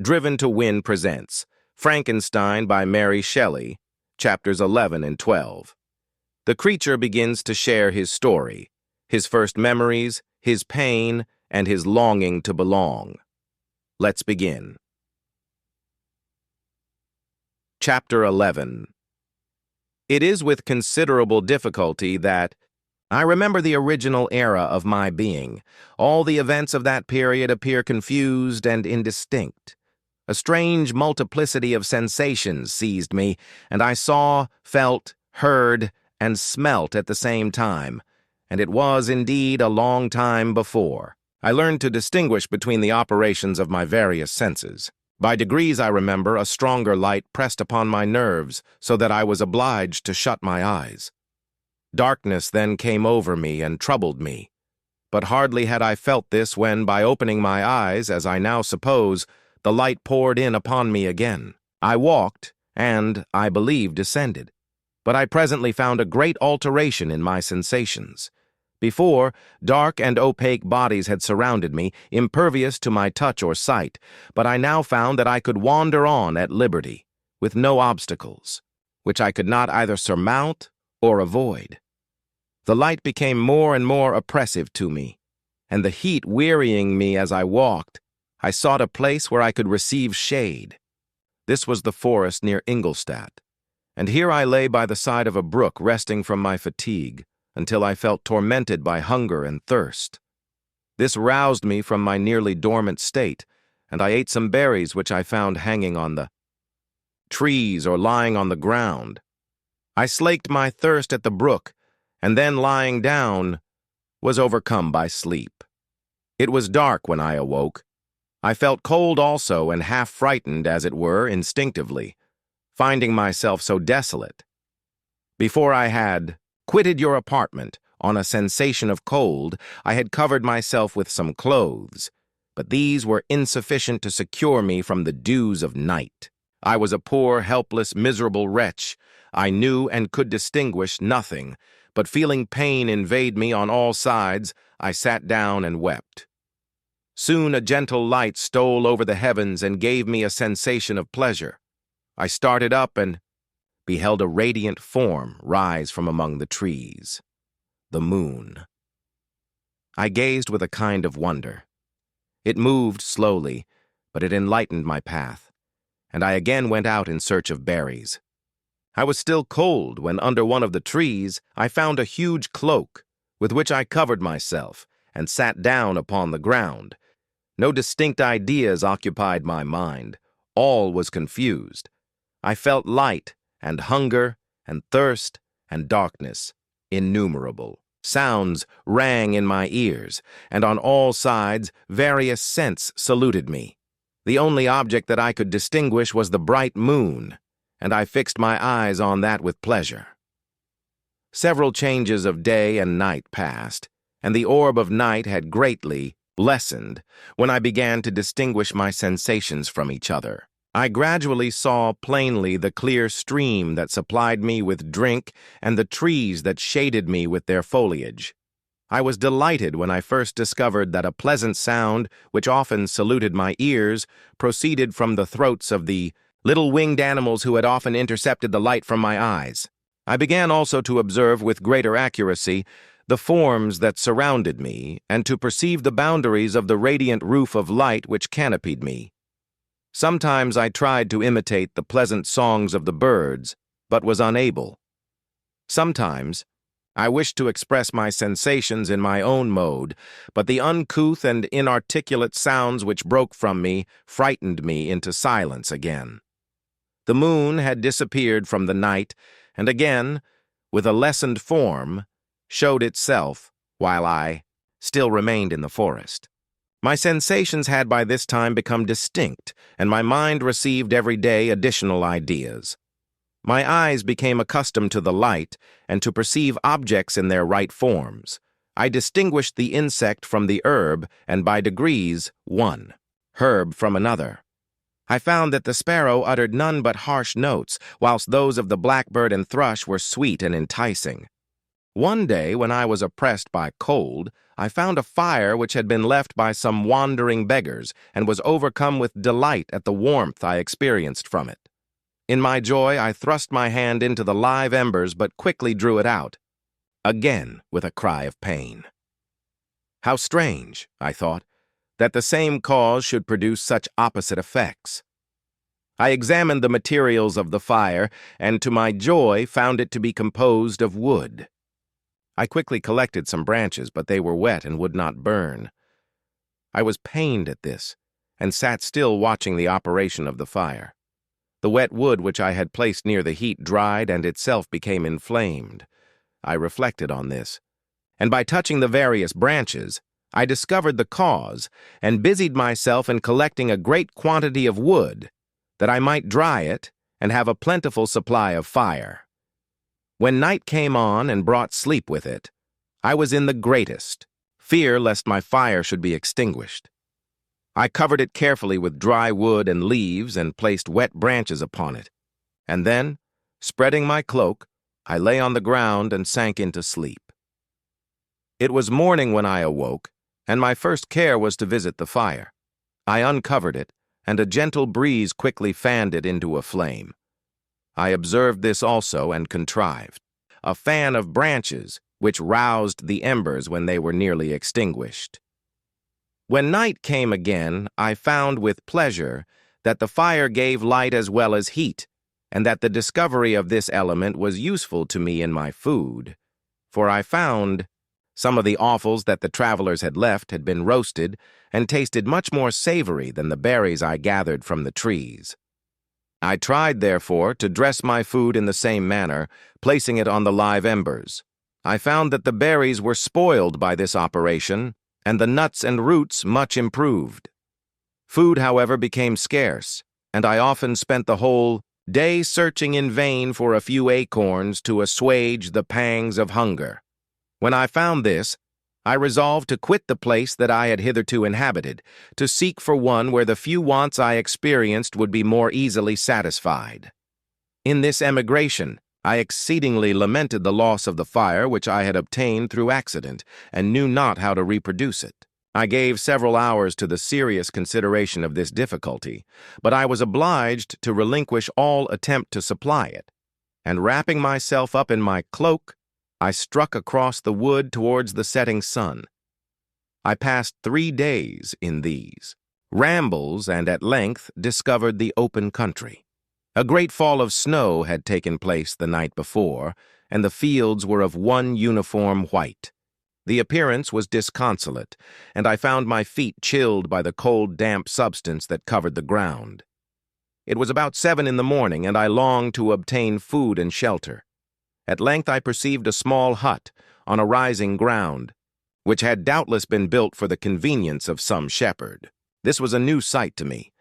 Driven to Win presents Frankenstein by Mary Shelley, chapters 11 and 12. The creature begins to share his story, his first memories, his pain, and his longing to belong. Let's begin. Chapter 11. It is with considerable difficulty that I remember the original era of my being. All the events of that period appear confused and indistinct. A strange multiplicity of sensations seized me, and I saw, felt, heard, and smelt at the same time, and it was indeed a long time before I learned to distinguish between the operations of my various senses. By degrees, I remember, a stronger light pressed upon my nerves, so that I was obliged to shut my eyes. Darkness then came over me and troubled me, but hardly had I felt this when, by opening my eyes, as I now suppose, the light poured in upon me again. I walked, and, I believe, descended, but I presently found a great alteration in my sensations. Before, dark and opaque bodies had surrounded me, impervious to my touch or sight, but I now found that I could wander on at liberty, with no obstacles, which I could not either surmount or avoid. The light became more and more oppressive to me, and the heat wearying me as I walked, I sought a place where I could receive shade. This was the forest near Ingolstadt, and here I lay by the side of a brook resting from my fatigue, until I felt tormented by hunger and thirst. This roused me from my nearly dormant state, and I ate some berries which I found hanging on the trees or lying on the ground. I slaked my thirst at the brook, and then lying down, was overcome by sleep. It was dark when I awoke. I felt cold also, and half frightened, as it were, instinctively, finding myself so desolate. Before I had quitted your apartment, on a sensation of cold, I had covered myself with some clothes, but these were insufficient to secure me from the dews of night. I was a poor, helpless, miserable wretch. I knew and could distinguish nothing, but feeling pain invade me on all sides, I sat down and wept. Soon a gentle light stole over the heavens and gave me a sensation of pleasure. I started up and beheld a radiant form rise from among the trees. The moon. I gazed with a kind of wonder. It moved slowly, but it enlightened my path, and I again went out in search of berries. I was still cold when under one of the trees I found a huge cloak, with which I covered myself and sat down upon the ground. No distinct ideas occupied my mind. All was confused. I felt light and hunger and thirst and darkness, innumerable. Sounds rang in my ears, and on all sides various scents saluted me. The only object that I could distinguish was the bright moon, and I fixed my eyes on that with pleasure. Several changes of day and night passed, and the orb of night had greatly lessened when I began to distinguish my sensations from each other. I gradually saw plainly the clear stream that supplied me with drink and the trees that shaded me with their foliage. I was delighted when I first discovered that a pleasant sound, which often saluted my ears, proceeded from the throats of the little winged animals who had often intercepted the light from my eyes. I began also to observe with greater accuracy the forms that surrounded me, and to perceive the boundaries of the radiant roof of light which canopied me. Sometimes I tried to imitate the pleasant songs of the birds, but was unable. Sometimes I wished to express my sensations in my own mode, but the uncouth and inarticulate sounds which broke from me frightened me into silence again. The moon had disappeared from the night, and again, with a lessened form, showed itself while I still remained in the forest. My sensations had by this time become distinct, and my mind received every day additional ideas. My eyes became accustomed to the light and to perceive objects in their right forms. I distinguished the insect from the herb, and by degrees one herb from another. I found that the sparrow uttered none but harsh notes, whilst those of the blackbird and thrush were sweet and enticing. One day, when I was oppressed by cold, I found a fire which had been left by some wandering beggars and was overcome with delight at the warmth I experienced from it. In my joy, I thrust my hand into the live embers but quickly drew it out, again with a cry of pain. How strange, I thought, that the same cause should produce such opposite effects. I examined the materials of the fire and, to my joy, found it to be composed of wood. I quickly collected some branches, but they were wet and would not burn. I was pained at this, and sat still watching the operation of the fire. The wet wood which I had placed near the heat dried and itself became inflamed. I reflected on this, and by touching the various branches, I discovered the cause and busied myself in collecting a great quantity of wood, that I might dry it and have a plentiful supply of fire. When night came on and brought sleep with it, I was in the greatest fear lest my fire should be extinguished. I covered it carefully with dry wood and leaves and placed wet branches upon it, and then, spreading my cloak, I lay on the ground and sank into sleep. It was morning when I awoke, and my first care was to visit the fire. I uncovered it, and a gentle breeze quickly fanned it into a flame. I observed this also and contrived a fan of branches which roused the embers when they were nearly extinguished. When night came again, I found with pleasure that the fire gave light as well as heat, and that the discovery of this element was useful to me in my food, for I found some of the offals that the travelers had left had been roasted and tasted much more savory than the berries I gathered from the trees. I tried, therefore, to dress my food in the same manner, placing it on the live embers. I found that the berries were spoiled by this operation, and the nuts and roots much improved. Food, however, became scarce, and I often spent the whole day searching in vain for a few acorns to assuage the pangs of hunger. When I found this, I resolved to quit the place that I had hitherto inhabited, to seek for one where the few wants I experienced would be more easily satisfied. In this emigration, I exceedingly lamented the loss of the fire which I had obtained through accident, and knew not how to reproduce it. I gave several hours to the serious consideration of this difficulty, but I was obliged to relinquish all attempt to supply it, and wrapping myself up in my cloak, I struck across the wood towards the setting sun. I passed 3 days in these rambles and at length discovered the open country. A great fall of snow had taken place the night before, and the fields were of one uniform white. The appearance was disconsolate, and I found my feet chilled by the cold, damp substance that covered the ground. It was about 7 in the morning, and I longed to obtain food and shelter. At length I perceived a small hut on a rising ground, which had doubtless been built for the convenience of some shepherd. This was a new sight to me,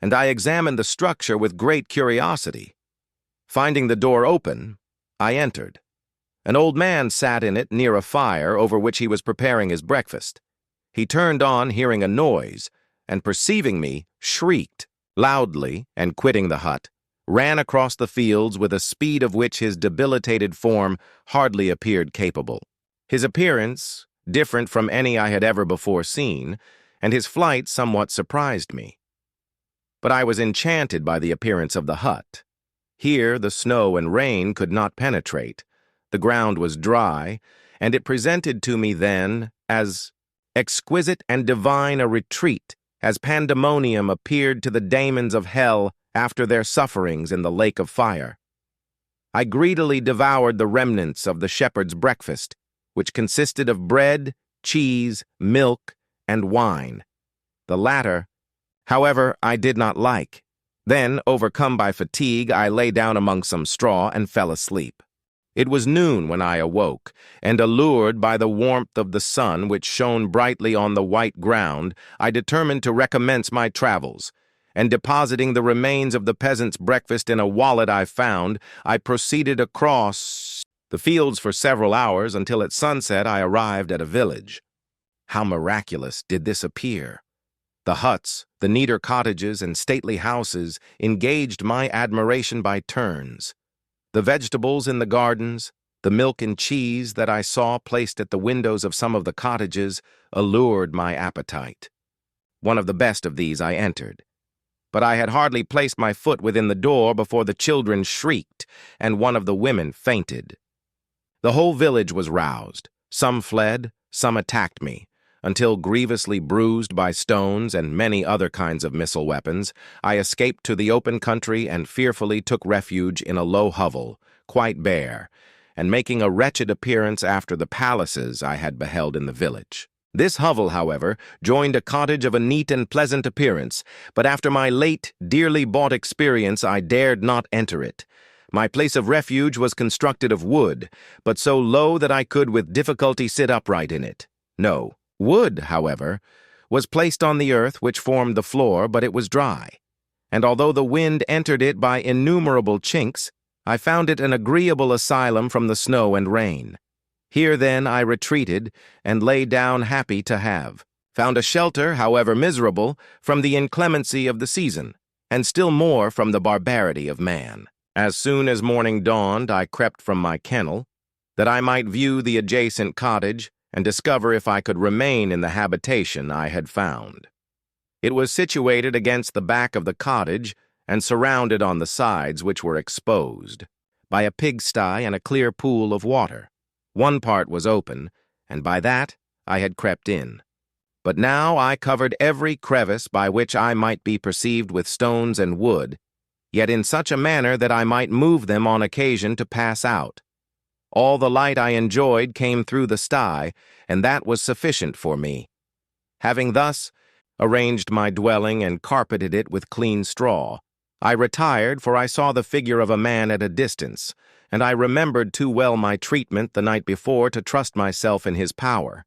and I examined the structure with great curiosity. Finding the door open, I entered. An old man sat in it near a fire over which he was preparing his breakfast. He turned on hearing a noise, and perceiving me, shrieked loudly, and quitting the hut, ran across the fields with a speed of which his debilitated form hardly appeared capable. His appearance, different from any I had ever before seen, and his flight somewhat surprised me. But I was enchanted by the appearance of the hut. Here the snow and rain could not penetrate. The ground was dry, and it presented to me then as exquisite and divine a retreat as pandemonium appeared to the daemons of hell after their sufferings in the lake of fire. I greedily devoured the remnants of the shepherd's breakfast, which consisted of bread, cheese, milk, and wine. The latter, however, I did not like. Then, overcome by fatigue, I lay down among some straw and fell asleep. It was noon when I awoke, and allured by the warmth of the sun which shone brightly on the white ground, I determined to recommence my travels, and depositing the remains of the peasant's breakfast in a wallet I found, I proceeded across the fields for several hours until at sunset I arrived at a village. How miraculous did this appear! The huts, the neater cottages, and stately houses engaged my admiration by turns. The vegetables in the gardens, The milk and cheese that I saw placed at the windows of some of the cottages allured my appetite. One of the best of these I entered. But I had hardly placed my foot within the door before the children shrieked, and one of the women fainted. The whole village was roused. Some fled, some attacked me, until, grievously bruised by stones and many other kinds of missile weapons, I escaped to the open country and fearfully took refuge in a low hovel, quite bare, and making a wretched appearance after the palaces I had beheld in the village. This hovel, however, joined a cottage of a neat and pleasant appearance, but after my late, dearly bought experience I dared not enter it. My place of refuge was constructed of wood, but so low that I could with difficulty sit upright in it. No, wood, however, was placed on the earth which formed the floor, but it was dry, and although the wind entered it by innumerable chinks, I found it an agreeable asylum from the snow and rain. Here, then, I retreated, and lay down happy to have found a shelter, however miserable, from the inclemency of the season, and still more from the barbarity of man. As soon as morning dawned, I crept from my kennel, that I might view the adjacent cottage and discover if I could remain in the habitation I had found. It was situated against the back of the cottage and surrounded on the sides, which were exposed, by a pigsty and a clear pool of water. One part was open, and by that I had crept in. But now I covered every crevice by which I might be perceived with stones and wood, yet in such a manner that I might move them on occasion to pass out. All the light I enjoyed came through the sty, and that was sufficient for me. Having thus arranged my dwelling and carpeted it with clean straw, I retired, for I saw the figure of a man at a distance, and I remembered too well my treatment the night before to trust myself in his power.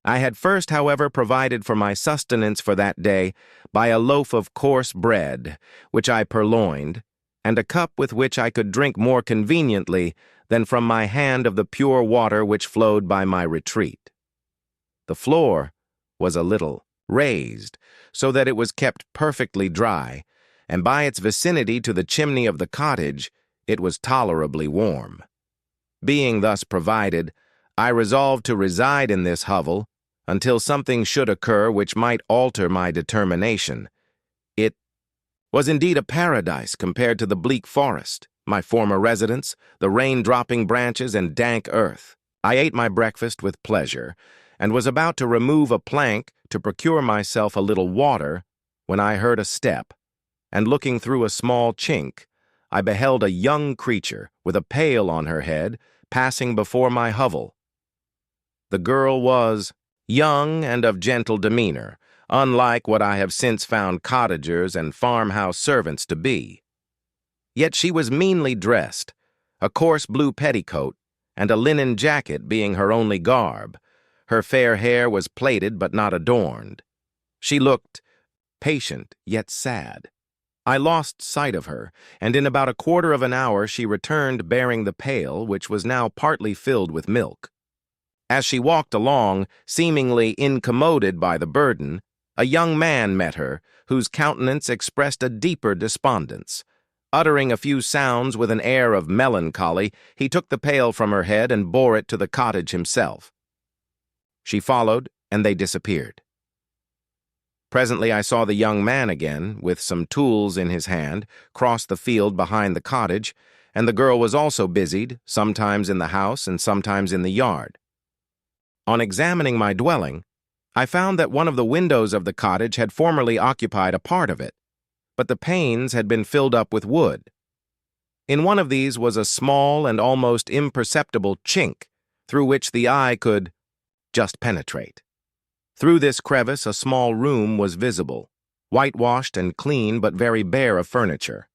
I had first, however, provided for my sustenance for that day by a loaf of coarse bread, which I purloined, and a cup with which I could drink more conveniently than from my hand of the pure water which flowed by my retreat. The floor was a little raised, so that it was kept perfectly dry, and by its vicinity to the chimney of the cottage, it was tolerably warm. Being thus provided, I resolved to reside in this hovel until something should occur which might alter my determination. It was indeed a paradise compared to the bleak forest, my former residence, the rain-dropping branches and dank earth. I ate my breakfast with pleasure, and was about to remove a plank to procure myself a little water, when I heard a step, and looking through a small chink, I beheld a young creature with a pail on her head passing before my hovel. The girl was young and of gentle demeanor, unlike what I have since found cottagers and farmhouse servants to be. Yet she was meanly dressed, a coarse blue petticoat and a linen jacket being her only garb. Her fair hair was plaited but not adorned. She looked patient yet sad. I lost sight of her, and in about a quarter of an hour she returned bearing the pail, which was now partly filled with milk. As she walked along, seemingly incommoded by the burden, a young man met her, whose countenance expressed a deeper despondence. Uttering a few sounds with an air of melancholy, he took the pail from her head and bore it to the cottage himself. She followed, and they disappeared. Presently I saw the young man again, with some tools in his hand, cross the field behind the cottage, and the girl was also busied, sometimes in the house and sometimes in the yard. On examining my dwelling, I found that one of the windows of the cottage had formerly occupied a part of it, but the panes had been filled up with wood. In one of these was a small and almost imperceptible chink, through which the eye could just penetrate. Through this crevice a small room was visible, whitewashed and clean but very bare of furniture.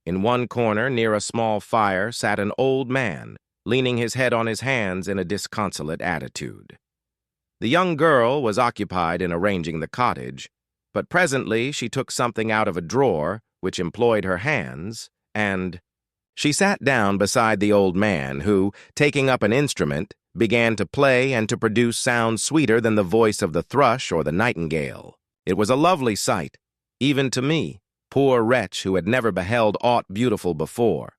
In one corner, near a small fire, sat an old man, leaning his head on his hands in a disconsolate attitude. The young girl was occupied in arranging the cottage, but presently she took something out of a drawer, which employed her hands, and she sat down beside the old man, who, taking up an instrument, began to play and to produce sounds sweeter than the voice of the thrush or the nightingale. It was a lovely sight, even to me, poor wretch who had never beheld aught beautiful before.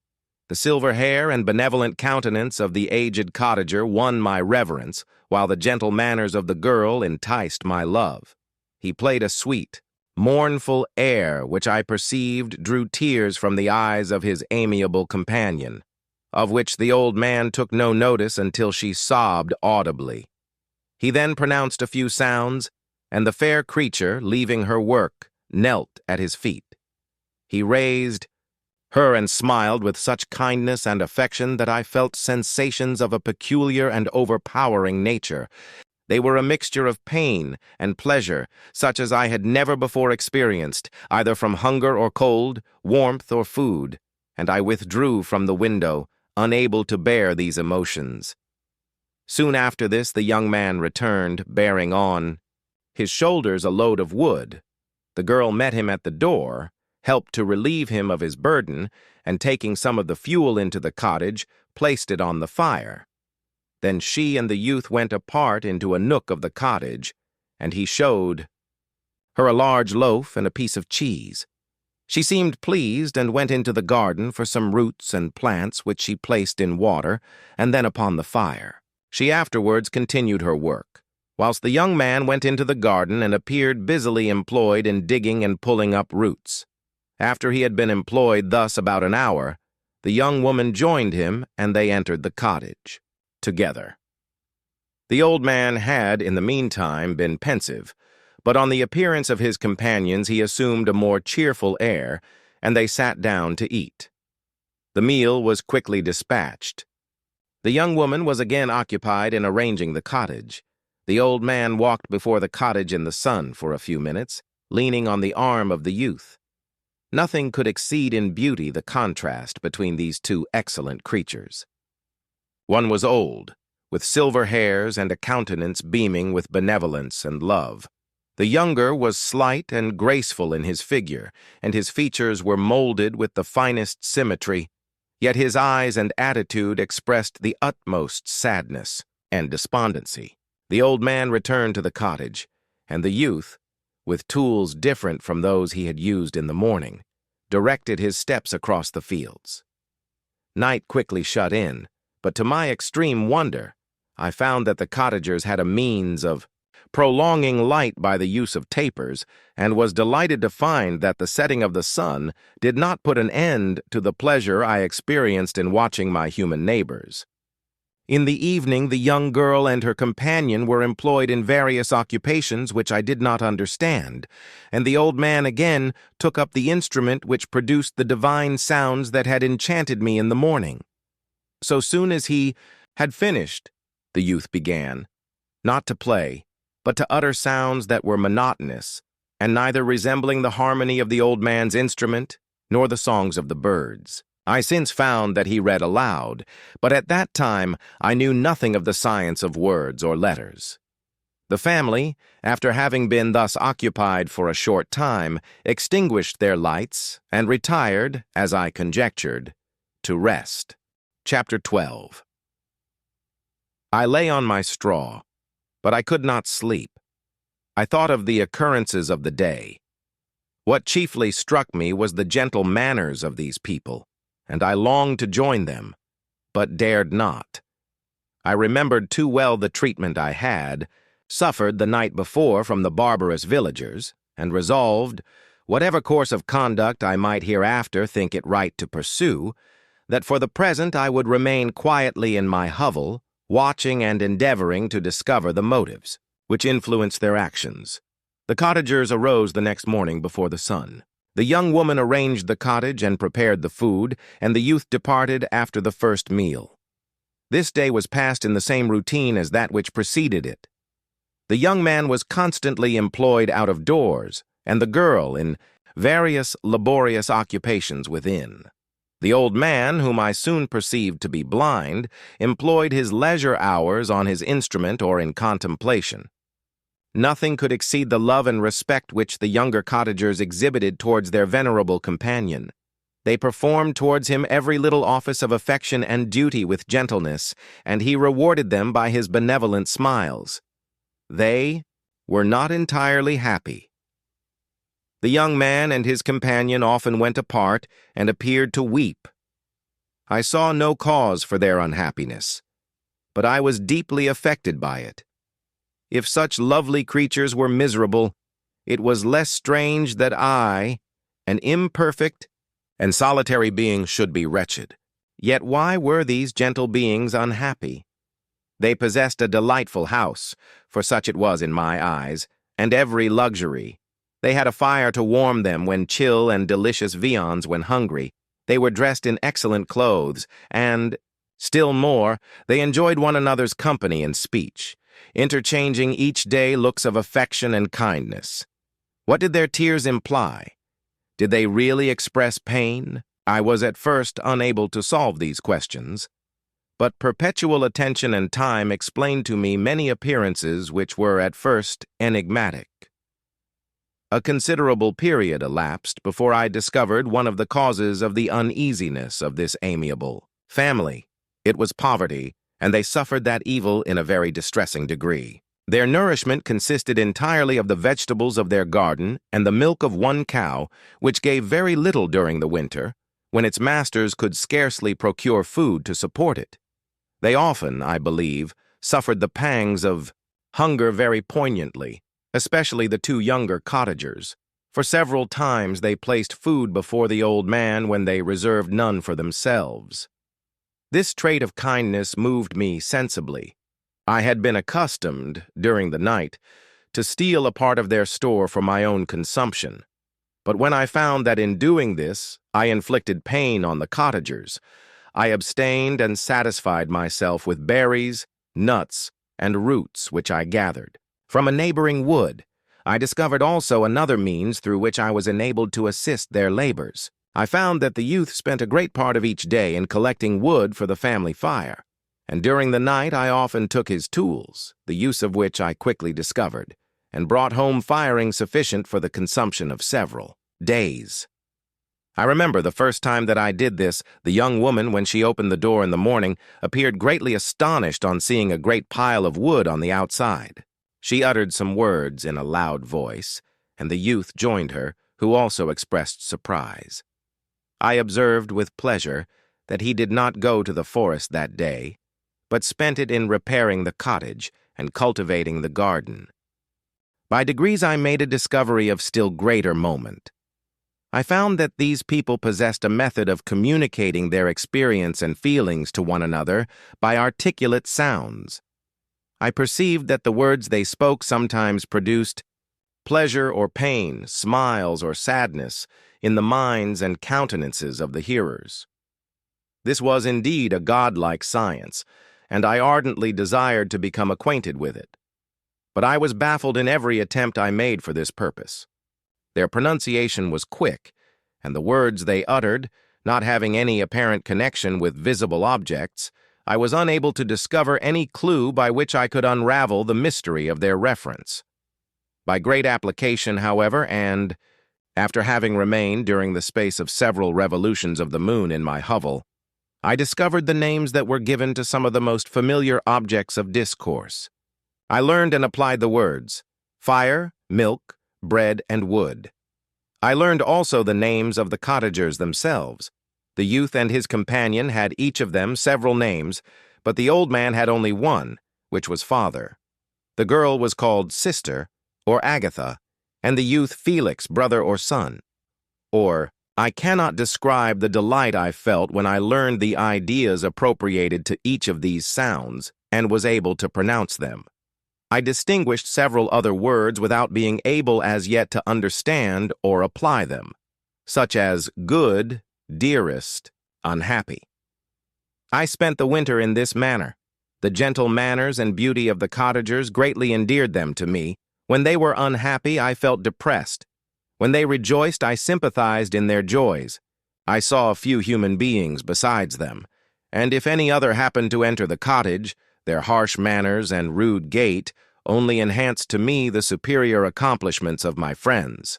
The silver hair and benevolent countenance of the aged cottager won my reverence, while the gentle manners of the girl enticed my love. He played a sweet, mournful air which I perceived drew tears from the eyes of his amiable companion, of which the old man took no notice until she sobbed audibly. He then pronounced a few sounds, and the fair creature, leaving her work, knelt at his feet. He raised her and smiled with such kindness and affection that I felt sensations of a peculiar and overpowering nature. They were a mixture of pain and pleasure, such as I had never before experienced, either from hunger or cold, warmth or food, and I withdrew from the window, unable to bear these emotions. Soon after this the young man returned, bearing on his shoulders a load of wood. The girl met him at the door, helped to relieve him of his burden, and taking some of the fuel into the cottage, placed it on the fire. Then she and the youth went apart into a nook of the cottage, and he showed her a large loaf and a piece of cheese. She seemed pleased and went into the garden for some roots and plants which she placed in water, and then upon the fire. She afterwards continued her work, whilst the young man went into the garden and appeared busily employed in digging and pulling up roots. After he had been employed thus about an hour, the young woman joined him, and they entered the cottage together. The old man had, in the meantime, been pensive, but on the appearance of his companions he assumed a more cheerful air, and they sat down to eat. The meal was quickly dispatched. The young woman was again occupied in arranging the cottage. The old man walked before the cottage in the sun for a few minutes, leaning on the arm of the youth. Nothing could exceed in beauty the contrast between these two excellent creatures. One was old, with silver hairs and a countenance beaming with benevolence and love. The younger was slight and graceful in his figure, and his features were molded with the finest symmetry, yet his eyes and attitude expressed the utmost sadness and despondency. The old man returned to the cottage, and the youth, with tools different from those he had used in the morning, directed his steps across the fields. Night quickly shut in, but to my extreme wonder, I found that the cottagers had a means of prolonging light by the use of tapers, and was delighted to find that the setting of the sun did not put an end to the pleasure I experienced in watching my human neighbors. In the evening, the young girl and her companion were employed in various occupations which I did not understand, and the old man again took up the instrument which produced the divine sounds that had enchanted me in the morning. So soon as he had finished, the youth began, not to play, but to utter sounds that were monotonous, and neither resembling the harmony of the old man's instrument nor the songs of the birds. I since found that he read aloud, but at that time I knew nothing of the science of words or letters. The family, after having been thus occupied for a short time, extinguished their lights and retired, as I conjectured, to rest. Chapter 12. I lay on my straw, but I could not sleep. I thought of the occurrences of the day. What chiefly struck me was the gentle manners of these people, and I longed to join them, but dared not. I remembered too well the treatment I had suffered the night before from the barbarous villagers, and resolved, whatever course of conduct I might hereafter think it right to pursue, that for the present I would remain quietly in my hovel, watching and endeavoring to discover the motives which influenced their actions. The cottagers arose the next morning before the sun. The young woman arranged the cottage and prepared the food, and the youth departed after the first meal. This day was passed in the same routine as that which preceded it. The young man was constantly employed out of doors, and the girl in various laborious occupations within. The old man, whom I soon perceived to be blind, employed his leisure hours on his instrument or in contemplation. Nothing could exceed the love and respect which the younger cottagers exhibited towards their venerable companion. They performed towards him every little office of affection and duty with gentleness, and he rewarded them by his benevolent smiles. They were not entirely happy. The young man and his companion often went apart and appeared to weep. I saw no cause for their unhappiness, but I was deeply affected by it. If such lovely creatures were miserable, it was less strange that I, an imperfect and solitary being, should be wretched. Yet why were these gentle beings unhappy? They possessed a delightful house, for such it was in my eyes, and every luxury. They had a fire to warm them when chill and delicious viands when hungry. They were dressed in excellent clothes, and, still more, they enjoyed one another's company and speech, interchanging each day looks of affection and kindness. What did their tears imply? Did they really express pain? I was at first unable to solve these questions, but perpetual attention and time explained to me many appearances which were at first enigmatic. A considerable period elapsed before I discovered one of the causes of the uneasiness of this amiable family. It was poverty, and they suffered that evil in a very distressing degree. Their nourishment consisted entirely of the vegetables of their garden and the milk of one cow, which gave very little during the winter, when its masters could scarcely procure food to support it. They often, I believe, suffered the pangs of hunger very poignantly, especially the two younger cottagers, for several times they placed food before the old man when they reserved none for themselves. This trait of kindness moved me sensibly. I had been accustomed, during the night, to steal a part of their store for my own consumption, but when I found that in doing this I inflicted pain on the cottagers, I abstained and satisfied myself with berries, nuts, and roots which I gathered from a neighboring wood. I discovered also another means through which I was enabled to assist their labors. I found that the youth spent a great part of each day in collecting wood for the family fire, and during the night I often took his tools, the use of which I quickly discovered, and brought home firing sufficient for the consumption of several days. I remember the first time that I did this, the young woman, when she opened the door in the morning, appeared greatly astonished on seeing a great pile of wood on the outside. She uttered some words in a loud voice, and the youth joined her, who also expressed surprise. I observed with pleasure that he did not go to the forest that day, but spent it in repairing the cottage and cultivating the garden. By degrees I made a discovery of still greater moment. I found that these people possessed a method of communicating their experience and feelings to one another by articulate sounds. I perceived that the words they spoke sometimes produced pleasure or pain, smiles or sadness in the minds and countenances of the hearers. This was indeed a godlike science, and I ardently desired to become acquainted with it. But I was baffled in every attempt I made for this purpose. Their pronunciation was quick, and the words they uttered, not having any apparent connection with visible objects, I was unable to discover any clue by which I could unravel the mystery of their reference. By great application, however, and after having remained during the space of several revolutions of the moon in my hovel, I discovered the names that were given to some of the most familiar objects of discourse. I learned and applied the words fire, milk, bread, and wood. I learned also the names of the cottagers themselves. The youth and his companion had each of them several names, but the old man had only one, which was father. The girl was called sister, or Agatha, and the youth Felix, brother or son. Or, I cannot describe the delight I felt when I learned the ideas appropriated to each of these sounds and was able to pronounce them. I distinguished several other words without being able as yet to understand or apply them, such as good, dearest, unhappy. I spent the winter in this manner. The gentle manners and beauty of the cottagers greatly endeared them to me. When they were unhappy, I felt depressed. When they rejoiced, I sympathized in their joys. I saw a few human beings besides them, and if any other happened to enter the cottage, their harsh manners and rude gait only enhanced to me the superior accomplishments of my friends.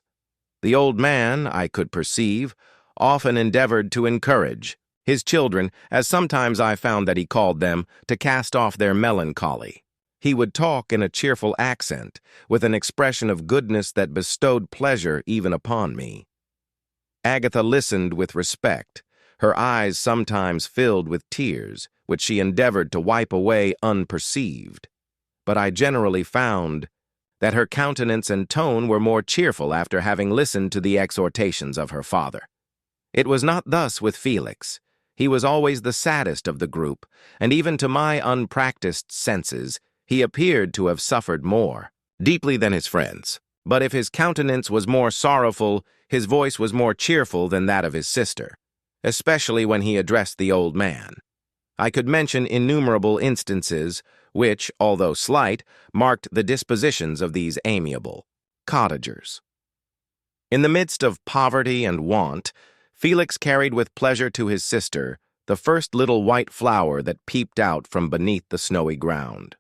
The old man, I could perceive, often endeavored to encourage his children, as sometimes I found that he called them, to cast off their melancholy. He would talk in a cheerful accent, with an expression of goodness that bestowed pleasure even upon me. Agatha listened with respect, her eyes sometimes filled with tears, which she endeavored to wipe away unperceived. But I generally found that her countenance and tone were more cheerful after having listened to the exhortations of her father. It was not thus with Felix. He was always the saddest of the group, and even to my unpracticed senses, he appeared to have suffered more deeply than his friends. But if his countenance was more sorrowful, his voice was more cheerful than that of his sister, especially when he addressed the old man. I could mention innumerable instances which, although slight, marked the dispositions of these amiable cottagers. In the midst of poverty and want, Felix carried with pleasure to his sister the first little white flower that peeped out from beneath the snowy ground.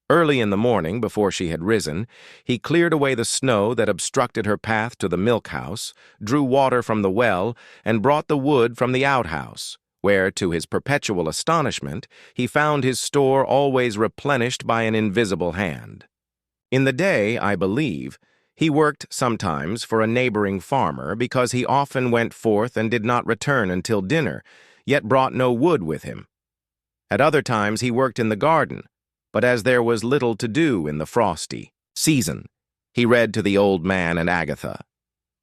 Early in the morning, before she had risen, he cleared away the snow that obstructed her path to the milk-house, drew water from the well, and brought the wood from the outhouse, where, to his perpetual astonishment, he found his store always replenished by an invisible hand. In the day, I believe, he worked sometimes for a neighboring farmer because he often went forth and did not return until dinner, yet brought no wood with him. At other times he worked in the garden, but as there was little to do in the frosty season, he read to the old man and Agatha.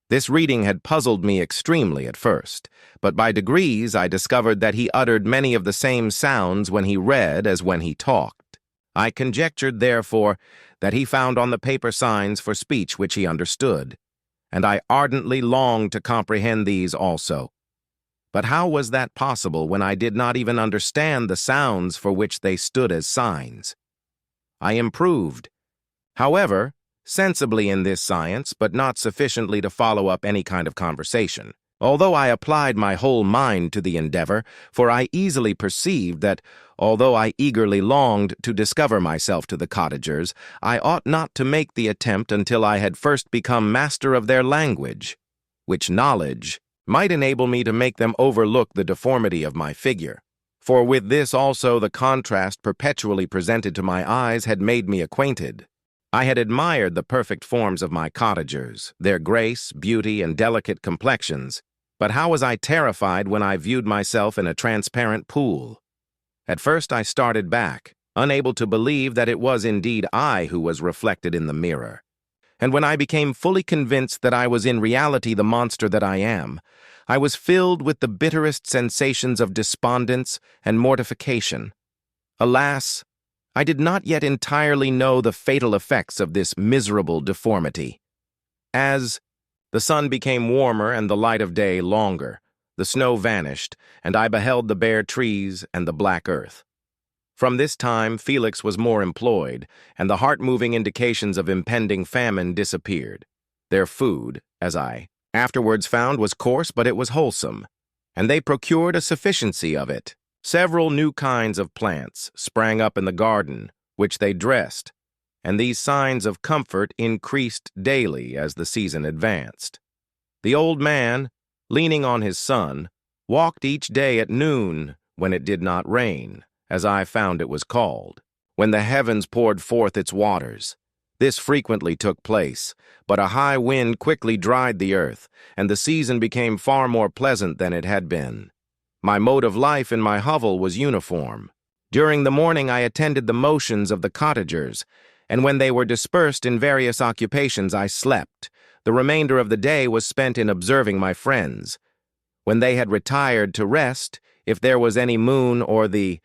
This reading had puzzled me extremely at first, but by degrees I discovered that he uttered many of the same sounds when he read as when he talked. I conjectured, therefore, that he found on the paper signs for speech which he understood, and I ardently longed to comprehend these also. But how was that possible when I did not even understand the sounds for which they stood as signs? I improved, however, sensibly in this science, but not sufficiently to follow up any kind of conversation, although I applied my whole mind to the endeavor, for I easily perceived that, although I eagerly longed to discover myself to the cottagers, I ought not to make the attempt until I had first become master of their language, which knowledge might enable me to make them overlook the deformity of my figure. For with this also the contrast perpetually presented to my eyes had made me acquainted. I had admired the perfect forms of my cottagers, their grace, beauty, and delicate complexions, but how was I terrified when I viewed myself in a transparent pool? At first I started back, unable to believe that it was indeed I who was reflected in the mirror. And when I became fully convinced that I was in reality the monster that I am, I was filled with the bitterest sensations of despondence and mortification. Alas, I did not yet entirely know the fatal effects of this miserable deformity. As the sun became warmer and the light of day longer, the snow vanished, and I beheld the bare trees and the black earth. From this time Felix was more employed, and the heart-moving indications of impending famine disappeared. Their food, as I afterwards found, was coarse, but it was wholesome, and they procured a sufficiency of it. Several new kinds of plants sprang up in the garden, which they dressed, and these signs of comfort increased daily as the season advanced. The old man, leaning on his son, walked each day at noon, when it did not rain, as I found it was called, when the heavens poured forth its waters. This frequently took place, but a high wind quickly dried the earth, and the season became far more pleasant than it had been. My mode of life in my hovel was uniform. During the morning I attended the motions of the cottagers, and when they were dispersed in various occupations I slept. The remainder of the day was spent in observing my friends. When they had retired to rest, if there was any moon or the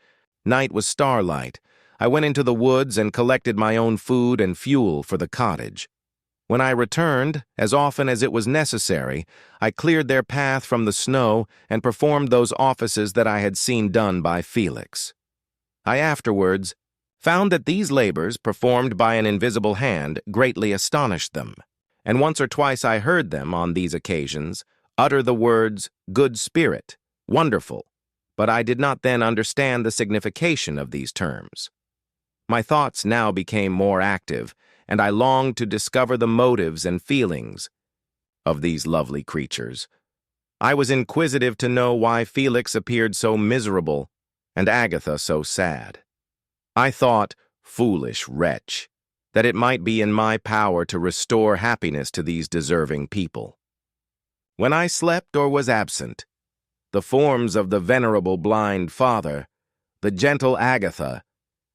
night was starlight, I went into the woods and collected my own food and fuel for the cottage. When I returned, as often as it was necessary, I cleared their path from the snow and performed those offices that I had seen done by Felix. I afterwards found that these labors, performed by an invisible hand, greatly astonished them, and once or twice I heard them, on these occasions, utter the words, "good spirit," "wonderful," but I did not then understand the signification of these terms. My thoughts now became more active, and I longed to discover the motives and feelings of these lovely creatures. I was inquisitive to know why Felix appeared so miserable and Agatha so sad. I thought, foolish wretch, that it might be in my power to restore happiness to these deserving people. When I slept or was absent, the forms of the venerable blind father, the gentle Agatha,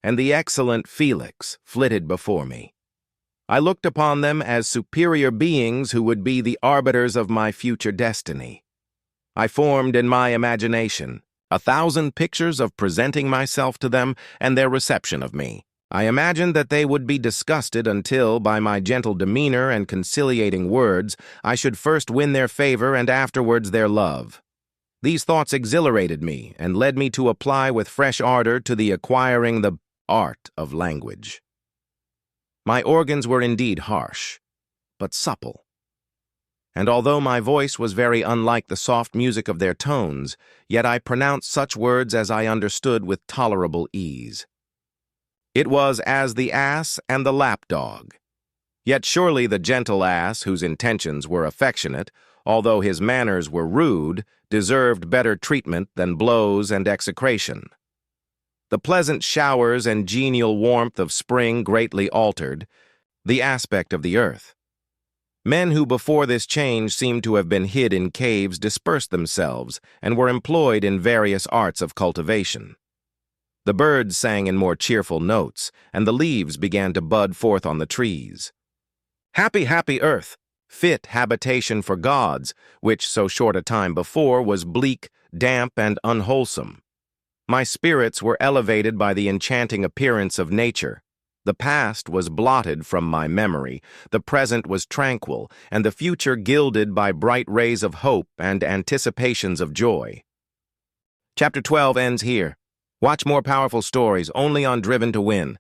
and the excellent Felix flitted before me. I looked upon them as superior beings who would be the arbiters of my future destiny. I formed in my imagination 1,000 pictures of presenting myself to them and their reception of me. I imagined that they would be disgusted until, by my gentle demeanor and conciliating words, I should first win their favor and afterwards their love. These thoughts exhilarated me and led me to apply with fresh ardor to the acquiring the art of language. My organs were indeed harsh, but supple. And although my voice was very unlike the soft music of their tones, yet I pronounced such words as I understood with tolerable ease. It was as the ass and the lapdog. Yet surely the gentle ass, whose intentions were affectionate, although his manners were rude, deserved better treatment than blows and execration. The pleasant showers and genial warmth of spring greatly altered the aspect of the earth. Men who before this change seemed to have been hid in caves dispersed themselves and were employed in various arts of cultivation. The birds sang in more cheerful notes, and the leaves began to bud forth on the trees. Happy, happy earth, fit habitation for gods, which so short a time before was bleak, damp, and unwholesome. My spirits were elevated by the enchanting appearance of nature. The past was blotted from my memory, the present was tranquil, and the future gilded by bright rays of hope and anticipations of joy. Chapter 12 ends here. Watch more powerful stories only on Driven to Win.